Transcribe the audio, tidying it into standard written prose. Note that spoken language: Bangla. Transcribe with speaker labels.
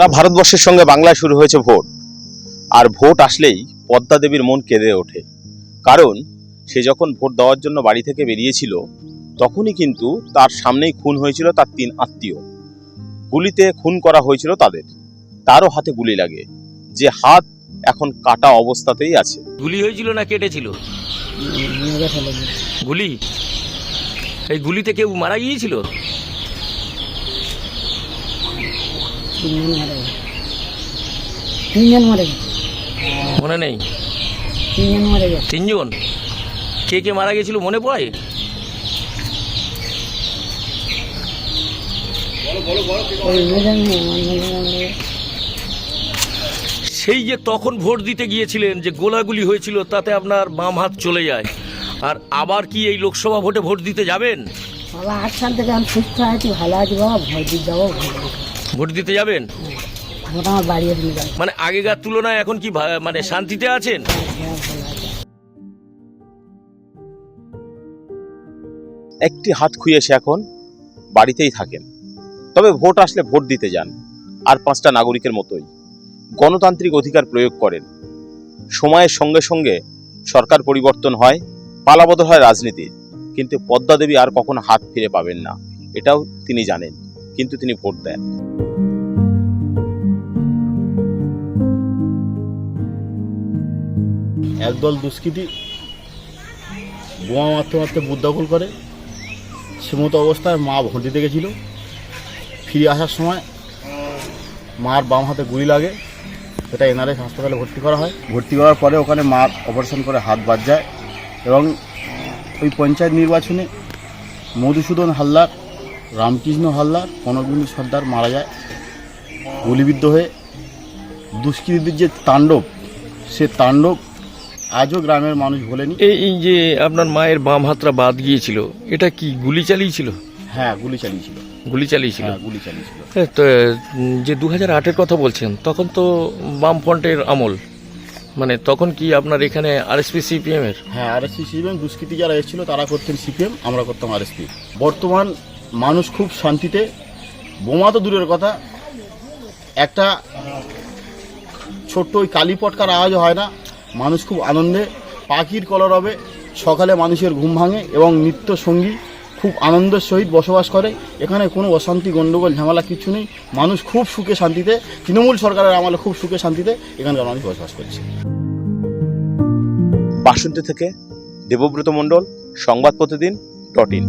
Speaker 1: সারা ভারতবর্ষের সঙ্গে বাংলায় শুরু হয়েছে ভোট। আর ভোট আসলেই পদ্মা দেবীর মন কেঁদে ওঠে, কারণ সে যখন ভোট দেওয়ার জন্য বাড়ি থেকে বেরিয়েছিল তখনই কিন্তু তার সামনেই খুন হয়েছিল তার 3 আত্মীয়। গুলিতে খুন করা হয়েছিল তাদের, তারও হাতে গুলি লাগে, যে হাত এখন কাটা অবস্থাতেই আছে।
Speaker 2: গুলি হয়েছিল না কেটেছিল? গুলি। এই গুলিতে কেউ মারা গিয়েছিল? মনে নেই। 3 জন। কে কে মারা গেছিল মনে পড়ে? সেই যে তখন ভোট দিতে গিয়েছিলেন যে গোলাগুলি হয়েছিল, তাতে আপনার বাম হাত চলে যায়, আর আবার কি এই লোকসভা ভোটে ভোট দিতে যাবেন?
Speaker 3: বাবা 8 সাল থেকে আমি সুস্থ আছি, ভালো আছি বাবা, ভোট দিতে যাবো।
Speaker 2: ভোট দিতে যাবেন?
Speaker 3: ভোট আমার বাড়ি এসে নিয়ে যাবো।
Speaker 2: মানে আগেকার তুলনায় এখন কি মানে শান্তিতে আছেন?
Speaker 1: একটি হাত খুইয়ে সে এখন বাড়িতেই থাকেন, তবে ভোট আসলে ভোট দিতে যান, আর 5টা নাগরিকের মতোই গণতান্ত্রিক অধিকার প্রয়োগ করেন। সময়ের সঙ্গে সঙ্গে সরকার পরিবর্তন হয়, পালাবদল হয় রাজনীতি, কিন্তু পদ্মা দেবী আর কখনো হাত ফিরে পাবেন না, এটাও তিনি জানেন, কিন্তু তিনি ভোট দেন।
Speaker 4: একদল দুষ্কৃতী বোমা মারতে মারতে বুথ দখল করে। সেমতো অবস্থায় মা ভোট দিতে গেছিল, ফিরে আসার সময় মার বাম হাতে গুলি লাগে, সেটা এনআরএস হাসপাতালে ভর্তি করা হয়। ভর্তি করার পরে ওখানে মার অপারেশন করে হাত বাদ যায়, এবং ওই পঞ্চায়েত নির্বাচনে মধুসূদন হালদার, রামকৃষ্ণ হালদার, কনকবিন্দু সর্দার মারা যায় গুলিবিদ্ধ হয়ে। দুষ্কৃতীদের যে তাণ্ডব, সে তাণ্ডব আজও গ্রামের মানুষ ভোলেনি।
Speaker 2: এই যে আপনার মায়ের বাম হাতটা বাদ গিয়েছিল, এটা কি গুলি চালিয়েছিল?
Speaker 4: হ্যাঁ, গুলি চালিয়েছিল।
Speaker 2: গুলি চালিয়েছিল?
Speaker 4: হ্যাঁ, গুলি চালিয়েছিল।
Speaker 2: তো যে 2008-এর কথা বলছেন, তখন তো বামফ্রন্টের আমল, মানে তখন কি আপনার এখানে আরএসপি সিপিএম এর?
Speaker 4: হ্যাঁ, আরএসপি সিপিএম। দুষ্কৃতী যারা এসেছিল তারা করতেন সিপিএম, আমরা করতাম আরএসপি। বর্তমান মানুষ খুব শান্তিতে, বোমা তো দূরের কথা, একটা ছোট্ট ওই কালী পটকার আওয়াজও হয় না। মানুষ খুব আনন্দে, পাখির কলরবে সকালে মানুষের ঘুম ভাঙে, এবং নিত্য সঙ্গী খুব আনন্দের সহিত বসবাস করে। এখানে কোনো অশান্তি, গণ্ডগোল, ঝামেলা কিছু নেই। মানুষ খুব সুখে শান্তিতে, তৃণমূল সরকারের আমলে খুব সুখে শান্তিতে এখানকার মানুষ বসবাস করছে।
Speaker 1: বাসন্তী থেকে দেবব্রত মণ্ডল, সংবাদ প্রতিদিন .in।